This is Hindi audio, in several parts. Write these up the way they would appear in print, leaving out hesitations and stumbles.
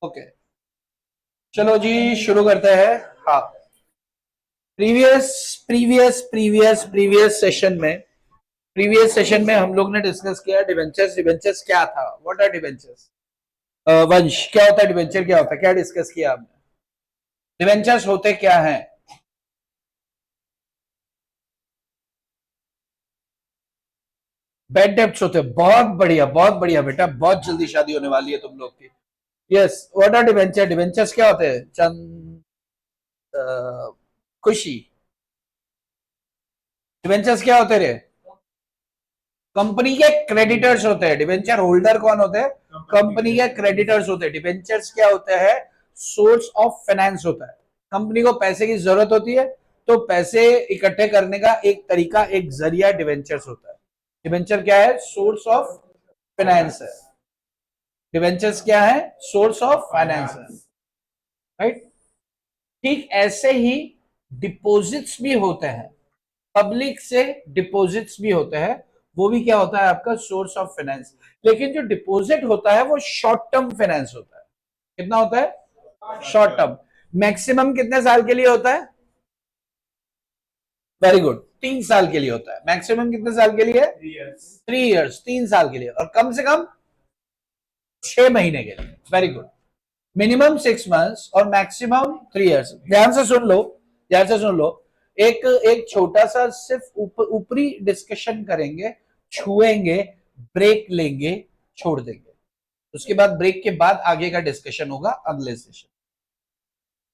ओके, चलो जी शुरू करते हैं। हाँ, previous previous previous previous session में हम लोग ने डिस्कस किया डिवेंचर्स। डिवेंचर्स क्या था? What are debentures? वंश, क्या होता है डिवेंचर? क्या होता है? क्या डिस्कस किया आपने? डिवेंचर्स होते क्या हैं? बेड डेब्ट्स होते हैं। बहुत बढ़िया बेटा, बहुत जल्दी शादी होने वाली है तुम लोग की। Yes, what are debenture? Debentures क्या होते हैं? चंद खुशी, डिवेंचर्स क्या होते रे? कंपनी के क्रेडिटर्स होते हैं। डिवेंचर होल्डर कौन होते हैं? कंपनी के क्रेडिटर्स होते हैं। डिवेंचर्स क्या होता है? सोर्स ऑफ फाइनेंस होता है। कंपनी को पैसे की जरूरत होती है तो पैसे इकट्ठे करने का एक तरीका, एक जरिया डिवेंचर्स होता है। डिवेंचर क्या है? सोर्स ऑफ फाइनेंस है। डिवेंचर्स क्या है? सोर्स ऑफ फाइनेंस है। राइट। ठीक ऐसे ही डिपॉजिट्स भी होते हैं। पब्लिक से डिपॉजिट्स भी होते हैं, वो भी क्या होता है? आपका सोर्स ऑफ फाइनेंस। लेकिन जो डिपॉजिट होता है वो शॉर्ट टर्म फाइनेंस होता है। कितना होता है? Short term. मैक्सिमम कितने साल के लिए होता है? वेरी गुड, 3 साल के लिए होता है। मैक्सिमम कितने साल के लिए? 3 इयर्स, 3 साल के लिए। और कम से कम 6 महीने के लिए। Very good. मिनिमम 6 मंथ्स और मैक्सिमम 3 इयर्स। ध्यान से सुन लो, ध्यान से सुन लो। एक एक छोटा सा सिर्फ ऊपरी डिस्कशन करेंगे, छुएंगे, ब्रेक लेंगे, छोड़ देंगे। उसके बाद ब्रेक के बाद आगे का डिस्कशन होगा अगले सेशन।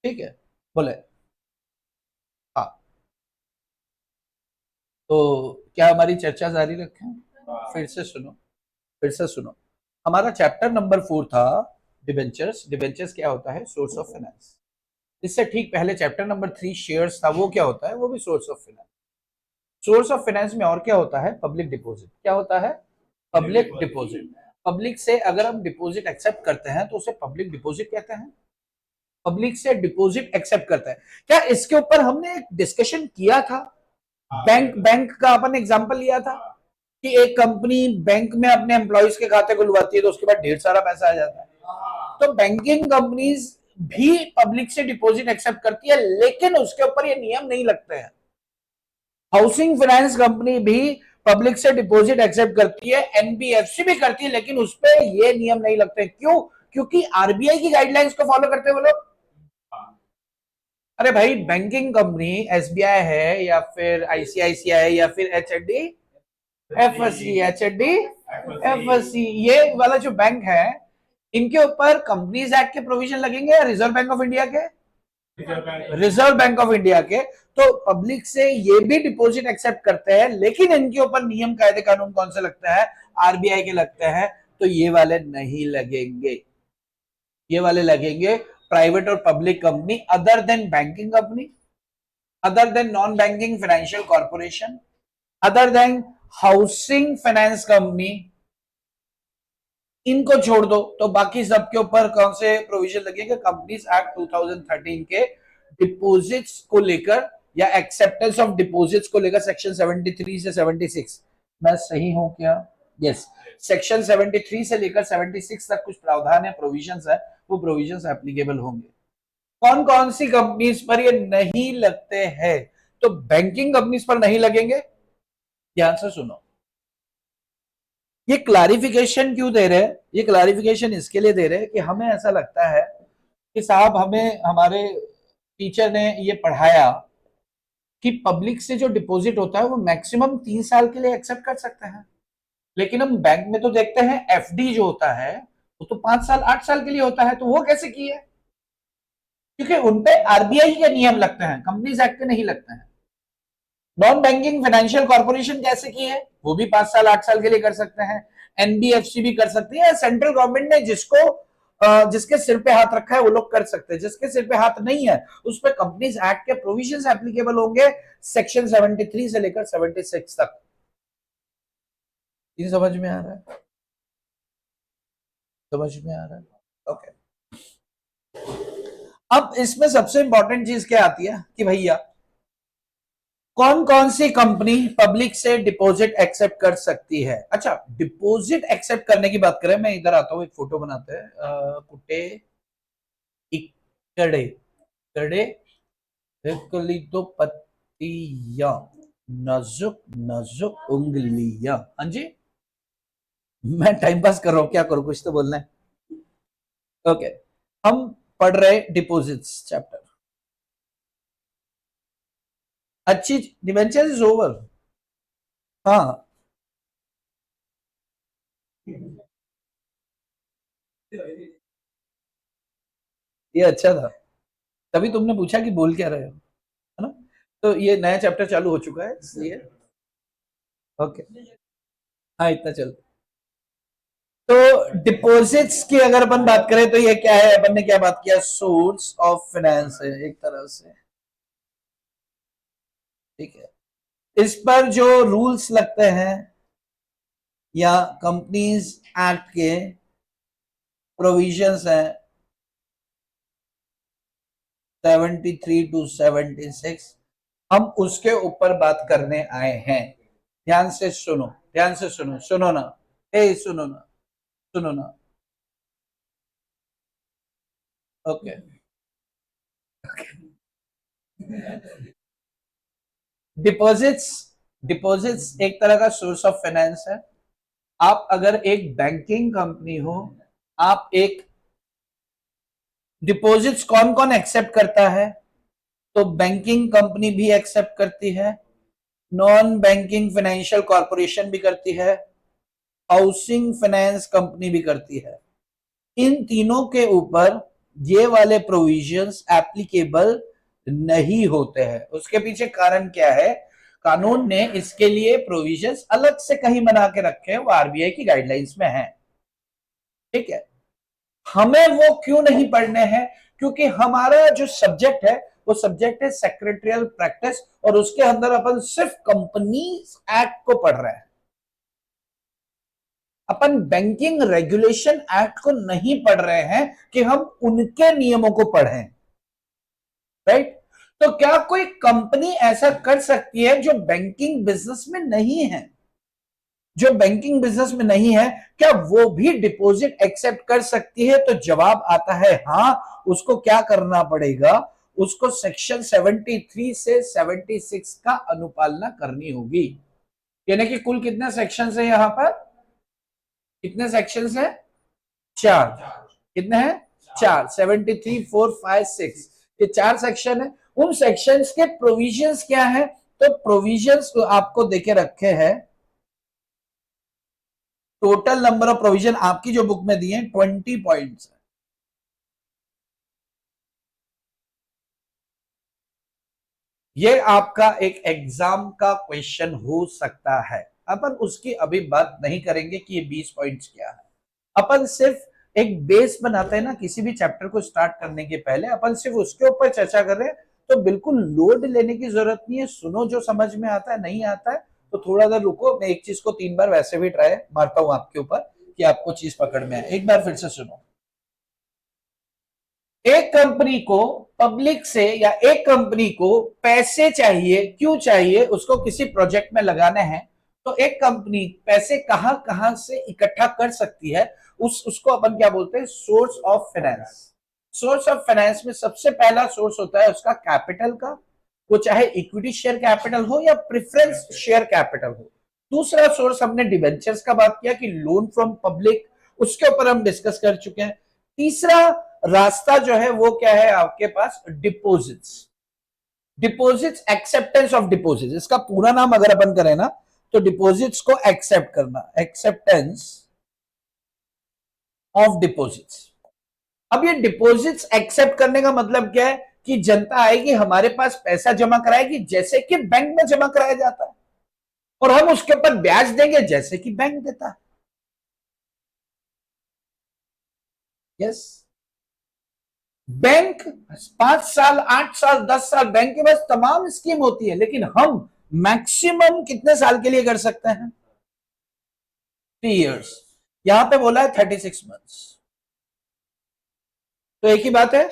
ठीक है? बोले हाँ। तो क्या हमारी चर्चा जारी रखें? फिर से सुनो, फिर से सुनो। हमारा चैप्टर नंबर 4 था डिबेंचर्स। डिबेंचर्स क्या होता है? Source of finance. इससे ठीक पहले चैप्टर नंबर 3 शेयर्स था। वो क्या होता है? वो भी source of finance. Source of finance में और क्या होता है? Public deposit. क्या होता है? Public deposit. पब्लिक से अगर हम डिपॉजिट एक्सेप्ट करते हैं तो उसे पब्लिक डिपॉजिट कहते हैं। पब्लिक से डिपॉजिट एक्सेप्ट करते हैं। क्या इसके ऊपर हमने एक डिस्कशन किया था? बैंक बैंक का अपन एग्जांपल लिया था कि एक कंपनी बैंक में अपने एम्प्लॉयज के खाते खुलवाती है तो उसके बाद ढेर सारा पैसा आ जाता है। तो बैंकिंग कंपनीज भी पब्लिक से डिपॉजिट एक्सेप्ट करती है, लेकिन उसके ऊपर ये नियम नहीं लगते हैं। हाउसिंग फाइनेंस कंपनी भी पब्लिक से डिपॉजिट एक्सेप्ट करती है, एनबीएफसी भी करती है, लेकिन उस पर ये नियम नहीं लगते। क्यों? क्योंकि आरबीआई की गाइडलाइंस को फॉलो करते हैं वो लोग। अरे भाई, बैंकिंग कंपनी एसबीआई है या फिर आईसीआईसीआई है या फिर एचडी एफएससी, एचडी एफएससी, ये वाला जो बैंक है, इनके ऊपर कंपनीज एक्ट के प्रोविजन लगेंगे या रिजर्व बैंक ऑफ इंडिया के? रिजर्व बैंक ऑफ इंडिया के। तो पब्लिक से ये भी डिपॉजिट एक्सेप्ट करते हैं, लेकिन इनके ऊपर नियम कायदे कानून कौन से लगते हैं? आरबीआई के लगते हैं। तो ये वाले नहीं लगेंगे। ये वाले लगेंगे प्राइवेट और public company other than banking company, other than non banking financial corporation, other than housing finance company. इनको छोड़ दो तो बाकी सबके ऊपर कौन से प्रोविजन लगेंगे? कंपनीज एक्ट 2013 के डिपॉजिट्स को लेकर या एक्सेप्टेंस ऑफ डिपॉजिट्स को लेकर सेक्शन 73 से 76। मैं सही हूं क्या? यस। सेक्शन 73 से लेकर 76 तक कुछ प्रावधान है, प्रोविजंस है, वो प्रोविजंस एप्लीकेबल होंगे। कौन कौन सी कंपनीज पर ये नहीं लगते हैं? तो बैंकिंग कंपनीज पर नहीं लगेंगे। ध्यान से सुनो, ये क्लैरिफिकेशन क्यों दे रहे हैं? ये क्लैरिफिकेशन इसके लिए दे रहे हैं कि हमें ऐसा लगता है कि साहब, हमें हमारे टीचर ने ये पढ़ाया कि पब्लिक से जो डिपॉजिट होता है वो मैक्सिमम 3 साल के लिए एक्सेप्ट कर सकते हैं, लेकिन हम बैंक में तो देखते हैं एफडी जो होता है वो तो 5 साल 8 साल के लिए होता है। तो वो कैसे किए? क्योंकि उनपे आरबीआई के नियम लगते हैं, कंपनीज एक्ट के नहीं लगते हैं। नॉन बैंकिंग फाइनेंशियल कॉर्पोरेशन कैसे की है? वो भी 5 साल 8 साल के लिए कर सकते हैं। एनबीएफसी भी कर सकती है। सेंट्रल गवर्नमेंट ने जिसको जिसके सिर पे हाथ रखा है वो लोग कर सकते हैं। जिसके सिर पे हाथ नहीं है उस पर कंपनीज एक्ट के प्रोविजंस एप्लीकेबल होंगे, सेक्शन 73 से लेकर 76 तक। ये समझ में आ रहा है? समझ में आ रहा है? ओके। अब इसमें सबसे इंपॉर्टेंट चीज क्या आती है कि भैया कौन कौन सी कंपनी पब्लिक से डिपॉजिट एक्सेप्ट कर सकती है? अच्छा, डिपॉजिट एक्सेप्ट करने की बात करें, मैं इधर आता हूं, एक फोटो बनाते हैं। कुत्ते इकड़े, कड़े, हिकली तो पत्तियां, नाजुक नाजुक उंगलियां। हाँ जी, मैं टाइम पास कर रहा हूं, क्या करूं, कुछ तो बोलना है। ओके, हम पढ़ रहे डिपॉजिट्स चैप्टर। अच्छी, डिवेंचर इज ओवर। हाँ, ये अच्छा था, तभी तुमने पूछा कि बोल क्या रहे हो, है ना। तो ये नया चैप्टर चालू हो चुका है इसलिए। ओके, हाँ इतना चलता। तो डिपॉजिट्स की अगर अपन बात करें तो ये क्या है, अपन ने क्या बात किया, सोर्स ऑफ फाइनेंस है एक तरह से, ठीक है। इस पर जो रूल्स लगते हैं या कंपनीज एक्ट के प्रोविजंस हैं 73 टू 76, हम उसके ऊपर बात करने आए हैं। ध्यान से सुनो, ध्यान से सुनो, सुनो ना, ए सुनो ना, सुनो ना। ओके, डिपॉजिट्स, डिपॉजिट्स एक तरह का सोर्स ऑफ फाइनेंस है। आप अगर एक बैंकिंग कंपनी हो, आप एक, डिपॉजिट्स कौन कौन एक्सेप्ट करता है, तो बैंकिंग कंपनी भी एक्सेप्ट करती है, नॉन बैंकिंग फाइनेंशियल कॉर्पोरेशन भी करती है, हाउसिंग फाइनेंस कंपनी भी करती है। इन तीनों के ऊपर ये वाले प्रोविजंस एप्लीकेबल नहीं होते हैं। उसके पीछे कारण क्या है, कानून ने इसके लिए प्रोविजंस अलग से कहीं बना के रखे हैं, वो आरबीआई की गाइडलाइंस में है, ठीक है। हमें वो क्यों नहीं पढ़ने हैं, क्योंकि हमारा जो सब्जेक्ट है वो सब्जेक्ट है सेक्रेटरियल प्रैक्टिस, और उसके अंदर अपन सिर्फ कंपनीज एक्ट को पढ़ रहे हैं, अपन बैंकिंग रेगुलेशन एक्ट को नहीं पढ़ रहे हैं कि हम उनके नियमों को पढ़ें, राइट। तो क्या कोई कंपनी ऐसा कर सकती है जो बैंकिंग बिजनेस में नहीं है, जो बैंकिंग बिजनेस में नहीं है, क्या वो भी डिपॉजिट एक्सेप्ट कर सकती है, तो जवाब आता है हाँ। उसको क्या करना पड़ेगा, उसको सेक्शन 73 से 76 का अनुपालना करनी होगी। यानी कि कुल कितने सेक्शन है यहां पर, कितने सेक्शन है, चार, कितने हैं, चार, 73, 4, 5, 6, ये चार सेक्शन है। उन सेक्शंस के प्रोविजंस क्या है, तो प्रोविजंस आपको देके रखे हैं, टोटल नंबर ऑफ प्रोविजन आपकी जो बुक में दिए 20 पॉइंट्स। ये आपका एक एग्जाम का क्वेश्चन हो सकता है। अपन उसकी अभी बात नहीं करेंगे कि ये 20 पॉइंट्स क्या है। अपन सिर्फ एक बेस बनाते हैं ना, किसी भी चैप्टर को स्टार्ट करने के पहले अपन सिर्फ उसके ऊपर चर्चा कर रहे हैं, तो बिल्कुल लोड लेने की जरूरत नहीं है। सुनो, जो समझ में आता है, नहीं आता है तो थोड़ा देर रुको, मैं एक चीज को 3 बार वैसे भी ट्राई मारता हूं आपके ऊपर कि आपको चीज पकड़ में आए। एक बार फिर से सुनो, एक कंपनी को पब्लिक से या एक कंपनी को पैसे चाहिए, क्यों चाहिए, उसको किसी प्रोजेक्ट में लगाने हैं, तो एक कंपनी पैसे कहां कहां से इकट्ठा कर सकती है, उसको अपन क्या बोलते हैं, source of finance. Source of finance में सबसे पहला सोर्स होता है उसका कैपिटल का, वो चाहे इक्विटी शेयर कैपिटल हो या प्रेफरेंस शेयर कैपिटल हो। दूसरा सोर्स हमने डिबेंचर्स का बात किया कि लोन फ्रॉम पब्लिक, उसके ऊपर हम डिस्कस कर चुके हैं। तीसरा रास्ता जो है वो क्या है आपके पास, deposits. Deposits, acceptance of deposits, इसका पूरा नाम अगर अपन करें ना, तो डिपॉजिट्स को एक्सेप्ट करना, एक्सेप्टेंस ऑफ डिपॉजिट्स। अब ये डिपॉजिट्स एक्सेप्ट करने का मतलब क्या है, कि जनता आएगी हमारे पास पैसा जमा कराएगी जैसे कि बैंक में जमा कराया जाता है, और हम उसके ऊपर ब्याज देंगे जैसे कि बैंक देता है। यस, बैंक 5 साल, 8 साल, 10 साल, बैंक के पास तमाम स्कीम होती है, लेकिन हम मैक्सिमम कितने साल के लिए कर सकते हैं, 3 इयर्स। यहां पे बोला है 36 मंथ्स, तो एक ही बात है,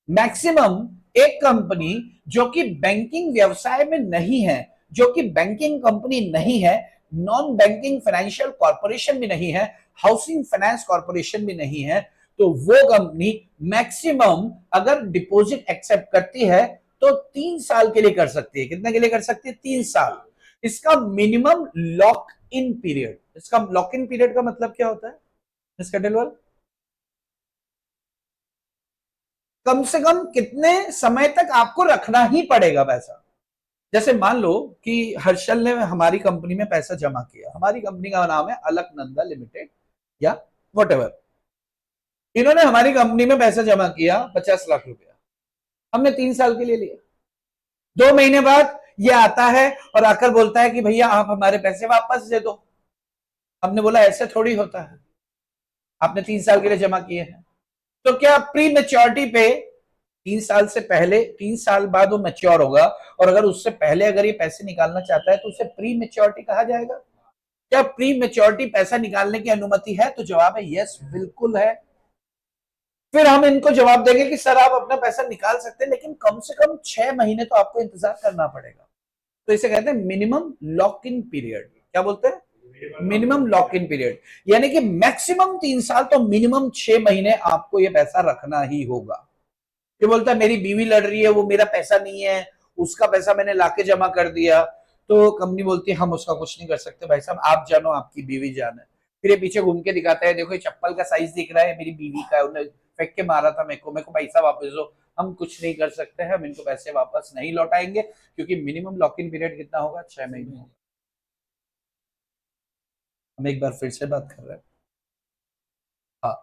मैक्सिमम एक कंपनी जो कि बैंकिंग व्यवसाय में नहीं है, जो कि बैंकिंग कंपनी नहीं है, नॉन बैंकिंग फाइनेंशियल कॉर्पोरेशन भी नहीं है, हाउसिंग फाइनेंस कॉर्पोरेशन भी नहीं है, तो वो कंपनी मैक्सिमम अगर डिपॉजिट एक्सेप्ट करती है तो 3 साल के लिए कर सकती है। कितने के लिए कर सकती है? 3 साल। इसका मिनिमम लॉक इन पीरियड, इसका लॉक इन पीरियड का मतलब क्या होता है मिस खंडेलवाल? कम से कम कितने समय तक आपको रखना ही पड़ेगा पैसा। जैसे मान लो कि हर्षल ने हमारी कंपनी में पैसा जमा किया, हमारी कंपनी का नाम है अलकनंदा लिमिटेड या वॉटेवर। इन्होंने हमारी कंपनी में पैसा जमा किया 50 लाख रुपया, हमने 3 साल के लिए लिया। 2 महीने बाद ये आता है और आकर बोलता है कि भैया आप हमारे पैसे वापस दे दो। हमने बोला ऐसे थोड़ी होता है, आपने 3 साल के लिए जमा किए हैं। तो क्या प्री मेच्योरिटी पे 3 साल से पहले, 3 साल बाद वो मैच्योर होगा और अगर उससे पहले अगर ये पैसे निकालना चाहता है तो उसे प्री मेच्योरिटी कहा जाएगा? क्या प्री मेच्योरिटी पैसा निकालने की अनुमति है? तो जवाब है यस, बिल्कुल है। फिर हम इनको जवाब देंगे कि सर आप अपना पैसा निकाल सकते हैं लेकिन कम से कम 6 महीने तो आपको इंतजार करना पड़ेगा। तो इसे कहते हैं मिनिमम लॉक इन पीरियड। क्या बोलते हैं? Minimum lock in period. यानी कि मैक्सिमम 3 साल तो मिनिमम 6 महीने आपको ये पैसा रखना ही होगा। ये बोलता है मेरी बीवी लड़ रही है, वो मेरा पैसा नहीं है, उसका पैसा मैंने लाके जमा कर दिया, तो कंपनी बोलती है हम उसका कुछ नहीं कर सकते भाई साहब, आप जानो आपकी बीवी जाने। फिर ये पीछे घूम के दिखाता है देखो ये चप्पल का साइज दिख रहा है, मेरी बीवी का है, उन्हें फेंक के मारा था मेरे को पैसा वापस दो। हम कुछ नहीं कर सकते हैं, हम इनको पैसे वापस नहीं लौटाएंगे क्योंकि मिनिमम लॉक इन पीरियड कितना होगा? 6 महीने होगा। हम एक बार फिर से बात कर रहे हैं। हाँ,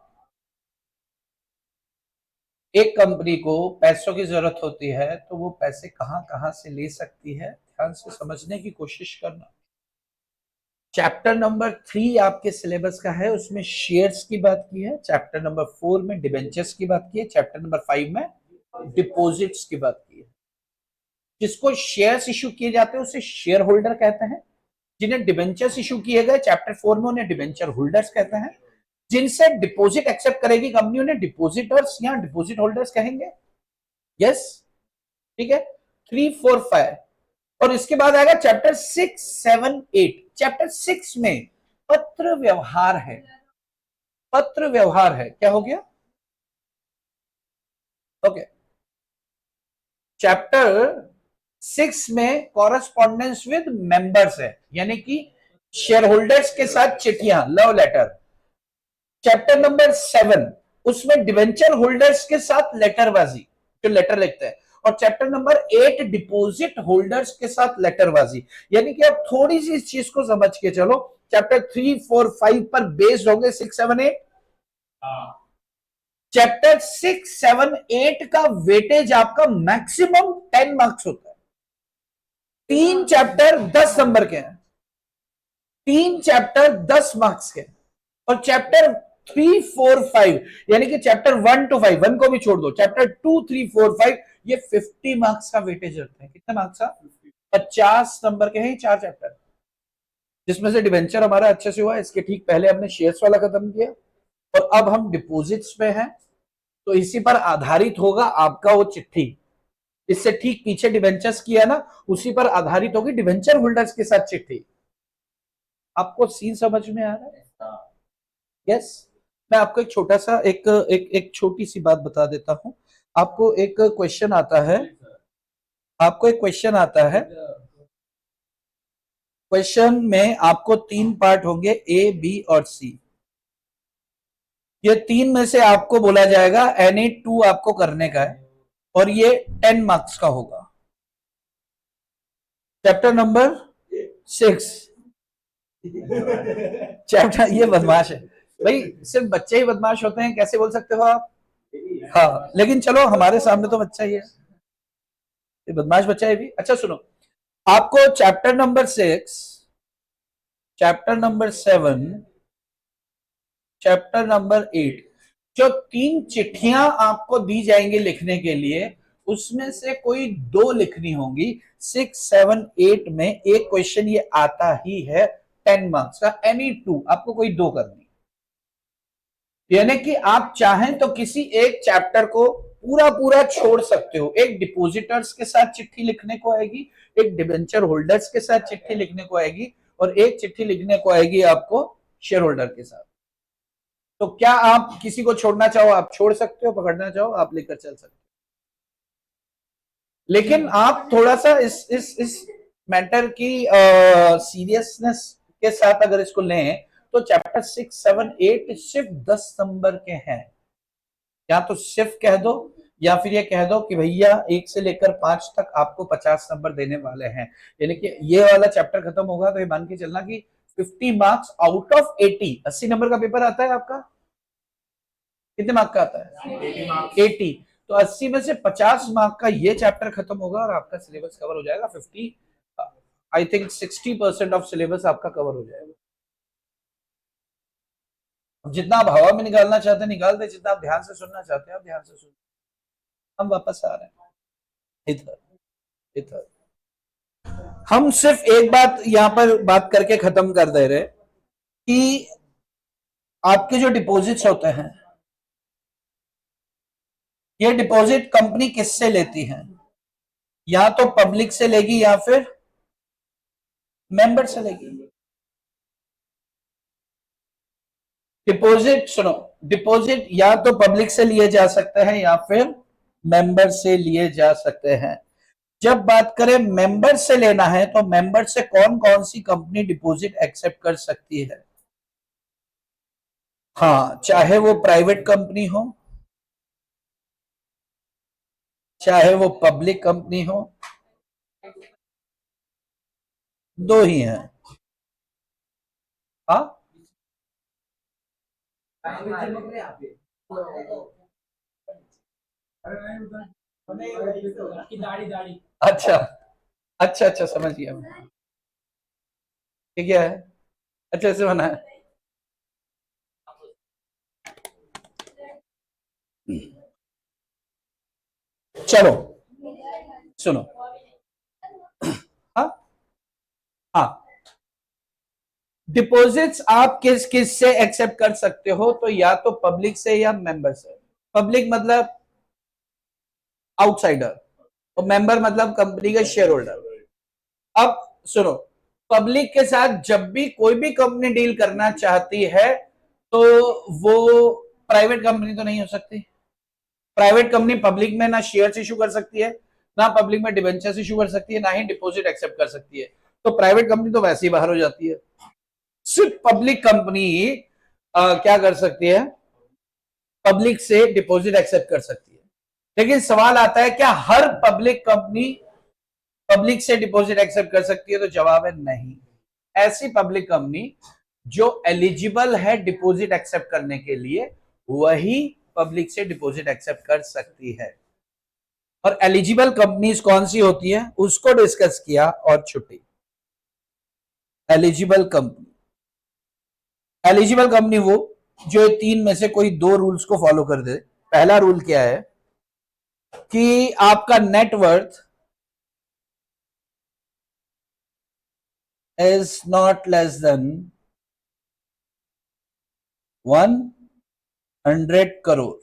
एक कंपनी को पैसों की जरूरत होती है तो वो पैसे कहां कहां से ले सकती है, ध्यान से समझने की कोशिश करना। चैप्टर नंबर 3 आपके सिलेबस का है, उसमें शेयर्स की बात की है। चैप्टर नंबर 4 में डिबेंचर्स की बात की है। चैप्टर नंबर 5 में डिपॉजिट्स की बात की है। जिसको शेयर्स इशू किए जाते हैं उसे शेयर होल्डर कहते हैं। जिन्हें डिबेंचर्स इशू किए गए चैप्टर 4 में उन्हें डिबेंचर होल्डर्स कहते हैं। जिनसे डिपॉजिट एक्सेप्ट करेगी कंपनी उन्हें डिपॉजिटर्स या डिपॉजिट होल्डर्स कहेंगे। यस, ठीक है। 3, 4, 5 और इसके बाद आएगा चैप्टर 6, 7, 8। चैप्टर 6 में पत्र व्यवहार है। पत्र व्यवहार है, क्या हो गया? ओके। चैप्टर 6 में कॉरेस्पॉन्डेंस विद मेंबर्स है, यानी कि शेयर होल्डर्स के साथ चिट्ठियां, लव लेटर। चैप्टर नंबर 7 उसमें डिवेंचर होल्डर्स के साथ लेटरबाजी, जो लेटर लिखते हैं। और चैप्टर नंबर 8 डिपॉजिट होल्डर्स के साथ लेटरबाजी। यानी कि आप थोड़ी सी इस चीज को समझ के चलो, चैप्टर 3, 4, 5 पर बेस्ड होंगे 6, 7, 8। चैप्टर 6, 7, 8 का वेटेज आपका मैक्सिमम 10 मार्क्स होता है। 3 चैप्टर 10 नंबर के हैं, 3 चैप्टर 10 मार्क्स के। और चैप्टर 3, 4, 5 यानी कि चैप्टर 1 to 5, 1 को भी छोड़ दो, चैप्टर 2, 3, 4, 5 ये 50 मार्क्स का वेटेज रखते हैं। कितने मार्क्स का? 50 नंबर के हैं 4 चैप्टर। जिसमें से डिवेंचर हमारा अच्छे से हुआ, इसके ठीक पहले हमने शेयर्स वाला खत्म किया और अब हम डिपॉजिट्स पे हैं, तो इसी पर आधारित होगा आपका वो चिट्ठी। इससे ठीक पीछे डिवेंचर्स किया ना, उसी पर आधारित होगी डिवेंचर होल्डर्स के साथ चिट्ठी। आपको सीन समझ में आ रहा है? यस। मैं आपको एक छोटा सा एक छोटी सी बात बता देता हूं। आपको एक क्वेश्चन आता है, आपको एक क्वेश्चन आता है। क्वेश्चन में आपको 3 पार्ट होंगे, ए, बी और सी। ये 3 में से आपको बोला जाएगा एनी 2 आपको करने का है और ये 10 मार्क्स का होगा। Chapter number 6। चैप्टर, ये बदमाश है भाई, सिर्फ बच्चे ही बदमाश होते हैं, कैसे बोल सकते हो आप? हाँ, लेकिन चलो हमारे सामने तो बच्चा ही है, ये बदमाश बच्चा है भी। अच्छा सुनो, आपको chapter number 6, chapter number 7, chapter number 8 जो 3 चिट्ठियां आपको दी जाएंगी लिखने के लिए, उसमें से कोई 2 लिखनी होंगी। 6, 7, 8 में एक क्वेश्चन ये आता ही है 10 मार्क्स का, एनी 2 आपको कोई 2 करनी। यानी कि आप चाहें तो किसी एक चैप्टर को पूरा पूरा छोड़ सकते हो। एक डिपॉजिटर्स के साथ चिट्ठी लिखने को आएगी, एक डिबेंचर होल्डर्स के साथ चिट्ठी लिखने को आएगी और एक चिट्ठी लिखने को आएगी आपको शेयर होल्डर के साथ। तो क्या आप किसी को छोड़ना चाहो आप छोड़ सकते हो, पकड़ना चाहो आप लेकर चल सकते हो, लेकिन आप थोड़ा सा इस मैटर की सीरियसनेस के साथ अगर इसको लें तो चैप्टर 6, 7, 8 सिर्फ 10 नंबर के हैं। या तो सिर्फ कह दो या फिर ये कह दो कि भैया 1 से लेकर 5 तक आपको 50 नंबर देने वाले हैं, यानी कि ये वाला चैप्टर खत्म होगा तो ये मान के चलना कि 50 मार्क्स आउट ऑफ 80, 80 नंबर का पेपर आता है आपका, कितने मार्क का आता है 80, तो 80 में से 50 मार्क का ये चैप्टर खत्म होगा और आपका सिलेबस कवर हो जाएगा 50, आई थिंक 60% ऑफ सिलेबस आपका कवर हो जाएगा। जितना आप हवा में निकालना चाहते हैं निकाल दे, जितना आप ध्यान से सुनना चाहते हैं आप ध्यान से सुन। हम वापस आ रहे हैं इधर इधर, हम सिर्फ एक बात यहां पर बात करके खत्म कर दे रहे कि आपके जो डिपॉजिट्स होते हैं ये डिपॉजिट कंपनी किससे लेती है, या तो पब्लिक से लेगी या फिर मेंबर से लेगी। डिपॉजिट सुनो, डिपॉजिट या तो पब्लिक से लिए जा सकते हैं या फिर मेंबर से लिए जा सकते हैं। जब बात करें मेंबर से लेना है तो मेंबर से कौन कौन सी कंपनी डिपॉजिट एक्सेप्ट कर सकती है? हाँ, चाहे वो प्राइवेट कंपनी हो, चाहे वो पब्लिक कंपनी हो, दो ही हैं। हाँ, अच्छा अच्छा अच्छा, समझ गया मैं। ये क्या है? अच्छा, ऐसे बना है। चलो सुनो, हाँ हाँ, डिपॉजिट्स आप किस किस से एक्सेप्ट कर सकते हो, तो या तो पब्लिक से या मेंबर से। पब्लिक मतलब आउटसाइडर, और मेंबर मतलब कंपनी के शेयर होल्डर। अब सुनो, पब्लिक के साथ जब भी कोई भी कंपनी डील करना चाहती है तो वो प्राइवेट कंपनी तो नहीं हो सकती। प्राइवेट कंपनी पब्लिक में ना शेयर्स इशू कर सकती है, ना पब्लिक में डिबेंचर्स इशू कर सकती है, ना ही डिपॉजिट एक्सेप्ट कर सकती है। तो प्राइवेट कंपनी तो वैसे ही बाहर हो जाती है। सिर्फ पब्लिक कंपनी क्या कर सकती है, पब्लिक से डिपॉजिट एक्सेप्ट कर सकती है। लेकिन सवाल आता है क्या हर पब्लिक कंपनी पब्लिक से डिपॉजिट एक्सेप्ट कर सकती है, तो जवाब है नहीं। ऐसी पब्लिक कंपनी जो एलिजिबल है डिपॉजिट एक्सेप्ट करने के लिए वही पब्लिक से डिपॉजिट एक्सेप्ट कर सकती है। और एलिजिबल कंपनीज कौन सी होती है उसको डिस्कस किया और छुट्टी। एलिजिबल कंपनी, एलिजिबल कंपनी वो जो 3 में से कोई 2 रूल्स को फॉलो कर दे। पहला रूल क्या है कि आपका net worth is not less than 100 crore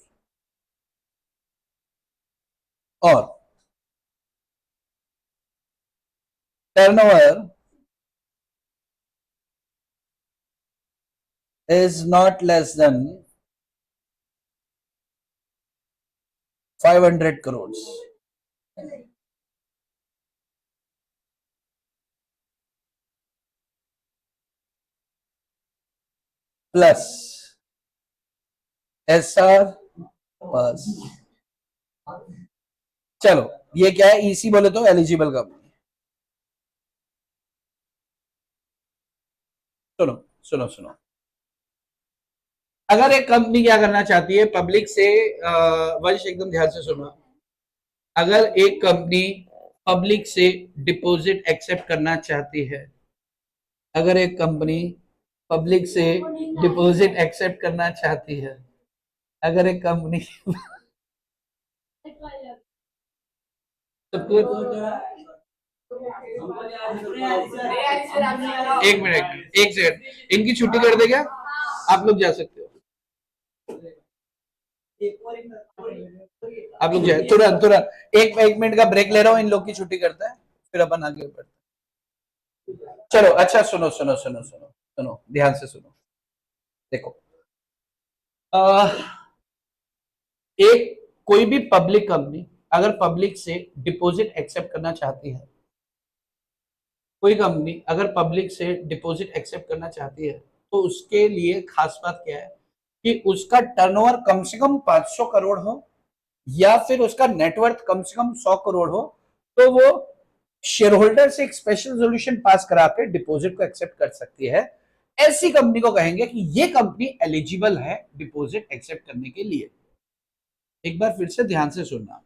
और turnover is not less than 500 crore plus SR पास। चलो, ये क्या है, ईसी बोले तो एलिजिबल कंपनी। सुनो सुनो सुनो, अगर एक कंपनी क्या करना चाहती है पब्लिक से, वंश एकदम ध्यान से सुनो, अगर एक कंपनी पब्लिक से डिपॉजिट एक्सेप्ट करना चाहती है, अगर एक कंपनी पब्लिक से डिपॉजिट एक्सेप्ट करना चाहती है, अगर एक कंपनी सबको, एक मिनट, एक सेकंड, इनकी छुट्टी कर दे क्या, आप लोग जा सकते हो, आप लोग जाए तुरंत तुरंत, एक मिनट का ब्रेक ले रहा हूँ, इन लोग की छुट्टी करता है फिर अपन आगे बढ़ते। चलो अच्छा, सुनो सुनो सुनो सुनो सुनो, ध्यान से सुनो। देखो, एक कोई भी पब्लिक कंपनी अगर पब्लिक से डिपॉजिट एक्सेप्ट करना चाहती है, कोई कंपनी अगर पब्लिक से डिपॉजिट एक्सेप्ट करना चाहती है, तो उसके लिए खास बात क्या है कि उसका टर्नओवर कम से कम 500 करोड़ हो या फिर उसका नेटवर्थ कम से कम 100 करोड़ हो, तो वो शेयर होल्डर से एक स्पेशल रेजोल्यूशन पास करा के डिपॉजिट को एक्सेप्ट कर सकती है। ऐसी कंपनी को कहेंगे कि ये कंपनी एलिजिबल है डिपॉजिट एक्सेप्ट करने के लिए। एक बार फिर से ध्यान से सुनना।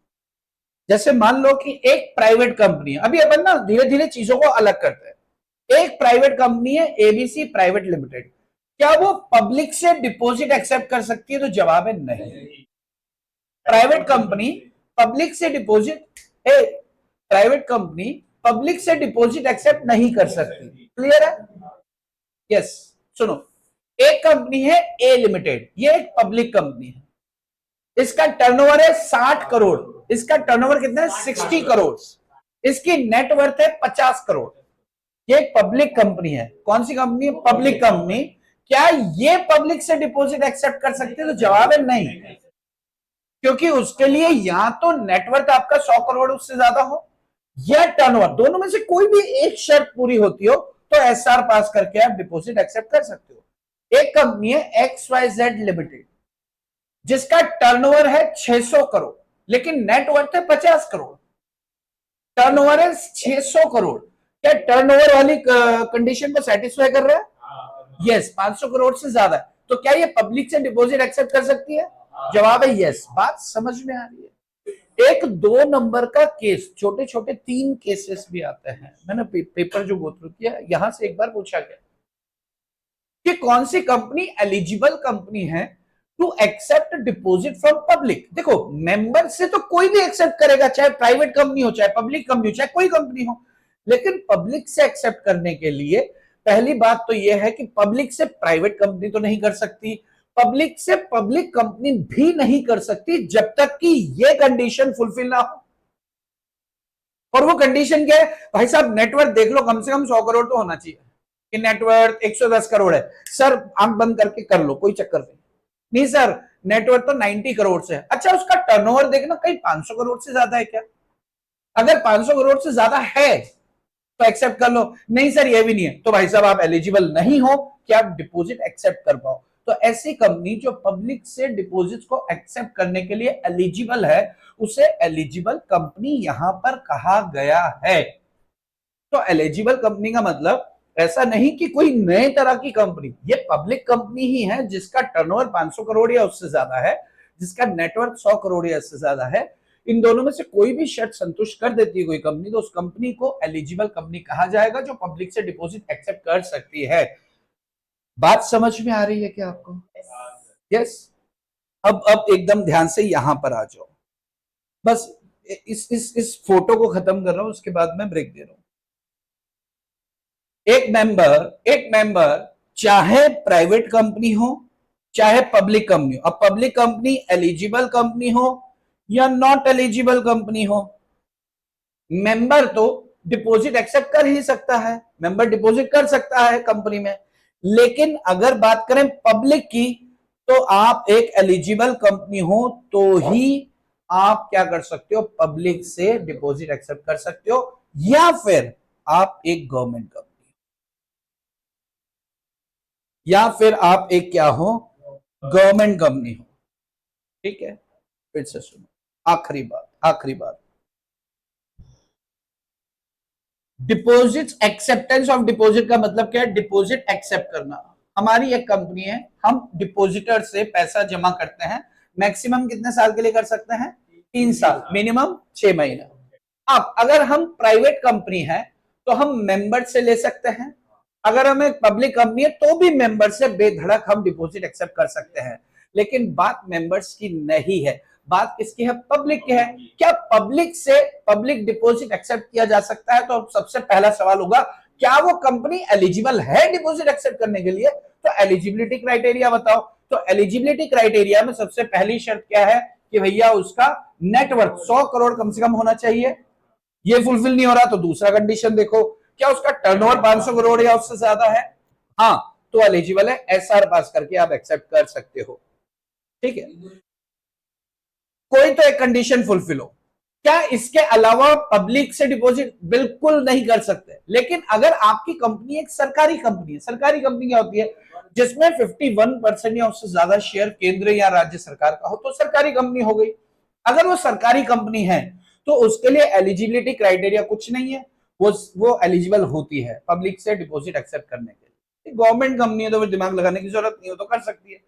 जैसे मान लो कि एक प्राइवेट कंपनी है, अभी अपन ना धीरे धीरे चीजों को अलग करते हैं। एक प्राइवेट कंपनी है एबीसी प्राइवेट लिमिटेड, क्या वो पब्लिक से डिपॉजिट एक्सेप्ट कर सकती है? तो जवाब है नहीं। प्राइवेट कंपनी पब्लिक से डिपॉजिट प्राइवेट कंपनी पब्लिक से डिपॉजिट एक्सेप्ट नहीं कर सकती। क्लियर है? यस। सुनो, एक कंपनी है ए लिमिटेड, ये एक पब्लिक कंपनी है, इसका टर्नओवर है 60 करोड़, इसका टर्नओवर कितना है? 60 करोड़, इसकी नेटवर्थ है 50 करोड़। ये एक पब्लिक कंपनी है। कौन सी कंपनी? Public company. क्या ये पब्लिक से डिपॉजिट एक्सेप्ट कर सकती है? तो जवाब है नहीं, क्योंकि उसके लिए या तो नेटवर्थ आपका 100 करोड़ उससे ज्यादा हो या टर्नओवर, दोनों में से कोई भी एक शर्त पूरी होती हो तो एसआर पास करके आप डिपॉजिट एक्सेप्ट कर सकते हो। एक कंपनी है XYZ लिमिटेड, जिसका टर्नओवर है 600 करोड़ लेकिन नेटवर्थ है 50 करोड़। टर्नओवर है 600 करोड़, क्या टर्नओवर वाली कंडीशन को सेटिस्फाई कर रहा है? यस। 500 करोड़ से ज्यादा है, तो क्या ये पब्लिक से डिपॉजिट एक्सेप्ट कर सकती है? जवाब है यस। बात समझ में आ रही है? एक 2 नंबर का केस, छोटे छोटे 3 केसेस भी आते हैं। मैंने पेपर जो गो थ्रू किया, यहां से एक बार पूछा गया कि कौन सी कंपनी एलिजिबल कंपनी है to accept deposit from public. देखो, मेंबर से तो कोई भी एक्सेप्ट करेगा, चाहे प्राइवेट कंपनी हो, चाहे पब्लिक कंपनी हो, चाहे कोई कंपनी हो, लेकिन पब्लिक से एक्सेप्ट करने के लिए पहली बात तो यह है कि पब्लिक से प्राइवेट कंपनी तो नहीं कर सकती, पब्लिक से पब्लिक कंपनी भी नहीं कर सकती जब तक कि यह कंडीशन फुलफिल ना हो। और वो कंडीशन क्या है? भाई साहब, नेटवर्थ देख लो, कम से कम 100 करोड़ तो होना चाहिए। कि नेटवर्थ 110 करोड़ है, सर आंख बंद करके कर लो, कोई चक्कर नहीं। नहीं सर, नेटवर्थ तो 90 करोड़ से है। अच्छा, उसका टर्नओवर देखना, कहीं 500 करोड़ से ज्यादा है क्या? अगर 500 करोड़ से ज्यादा है तो एक्सेप्ट कर लो। नहीं सर, ये भी नहीं है, तो भाई साहब आप एलिजिबल नहीं हो कि आप डिपॉजिट एक्सेप्ट कर पाओ। तो ऐसी कंपनी जो पब्लिक से डिपॉजिट को एक्सेप्ट करने के लिए एलिजिबल है, उसे एलिजिबल कंपनी यहां पर कहा गया है। तो एलिजिबल कंपनी का मतलब ऐसा नहीं कि कोई नए तरह की कंपनी, ये पब्लिक कंपनी ही है जिसका टर्नओवर 500 करोड़ या उससे ज्यादा है, जिसका नेटवर्थ 100 करोड़ या उससे ज्यादा है। इन दोनों में से कोई भी शर्त संतुष्ट कर देती है कोई कंपनी, तो उस कंपनी को एलिजिबल कंपनी कहा जाएगा जो पब्लिक से डिपॉजिट एक्सेप्ट कर सकती है। बात समझ में आ रही है क्या आपको? यस। अब एकदम ध्यान से यहां पर आ जाओ। बस इस फोटो को खत्म कर रहा हूं, उसके बाद मैं ब्रेक दे रहा हूं। एक मेंबर चाहे प्राइवेट कंपनी हो चाहे पब्लिक कंपनी हो, अब पब्लिक कंपनी एलिजिबल कंपनी हो या नॉट एलिजिबल कंपनी हो, मेंबर तो डिपॉजिट एक्सेप्ट कर ही सकता है, मेंबर डिपॉजिट कर सकता है कंपनी में। लेकिन अगर बात करें पब्लिक की, तो आप एक एलिजिबल कंपनी हो तो ही आप क्या कर सकते हो? पब्लिक से डिपॉजिट एक्सेप्ट कर सकते हो, या फिर आप एक गवर्नमेंट कंपनी, या फिर आप एक क्या हो? गवर्नमेंट कंपनी हो। ठीक है, फिर से सुनो, आखिरी बात। डिपॉजिट, एक्सेप्टेंस ऑफ डिपॉजिट का मतलब क्या है? डिपॉजिट एक्सेप्ट करना। हमारी एक कंपनी है, हम डिपॉजिटर से पैसा जमा करते हैं, मैक्सिमम कितने साल के लिए कर सकते हैं? 3 साल, मिनिमम 6 महीना। अब अगर हम प्राइवेट कंपनी है तो हम मेंबर से ले सकते हैं, अगर हम एक पब्लिक कंपनी है तो भी मेंबर से बेधड़क हम डिपॉजिट एक्सेप्ट कर सकते हैं। लेकिन बात मेंबर्स की नहीं है, बात किसकी है? पब्लिक की है। क्या पब्लिक से पब्लिक डिपॉजिट एक्सेप्ट किया जा सकता है? तो सबसे पहला सवाल होगा, क्या वो कंपनी एलिजिबल है डिपॉजिट एक्सेप्ट करने के लिए? तो एलिजिबिलिटी क्राइटेरिया बताओ। तो एलिजिबिलिटी क्राइटेरिया में सबसे पहली शर्त क्या है कि भैया उसका नेटवर्थ 100 करोड़ कम से कम होना चाहिए। ये फुलफिल नहीं हो रहा तो दूसरा कंडीशन देखो, क्या उसका टर्नओवर 500 करोड़ या उससे ज्यादा है? हाँ, तो एलिजिबल है, एसआर पास करके आप एक्सेप्ट कर सकते हो। ठीक है, कोई तो एक कंडीशन फुलफिल हो। क्या इसके अलावा पब्लिक से डिपॉजिट बिल्कुल नहीं कर सकते। लेकिन अगर आपकी कंपनी एक सरकारी कंपनी है, सरकारी कंपनी क्या होती है, जिसमें 51% या उससे ज्यादा शेयर केंद्र या राज्य सरकार का हो, तो सरकारी कंपनी हो गई। अगर वो सरकारी कंपनी है तो उसके लिए एलिजिबिलिटी क्राइटेरिया कुछ नहीं है, वो एलिजिबल होती है पब्लिक से डिपॉजिट एक्सेप्ट करने के लिए। गवर्नमेंट कंपनी है तो फिर दिमाग लगाने की जरूरत नहीं हो, तो कर सकती है।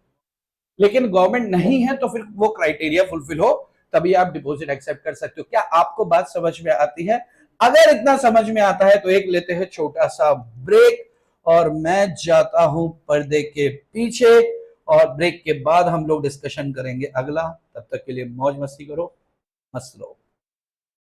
लेकिन गवर्नमेंट नहीं है तो फिर वो क्राइटेरिया फुलफिल हो तभी आप डिपॉजिट एक्सेप्ट कर सकते हो। क्या आपको बात समझ में आती है? अगर इतना समझ में आता है तो एक लेते हैं छोटा सा ब्रेक, और मैं जाता हूं पर्दे के पीछे, और ब्रेक के बाद हम लोग डिस्कशन करेंगे अगला। तब तक के लिए मौज मस्ती करो, मस्त रहो।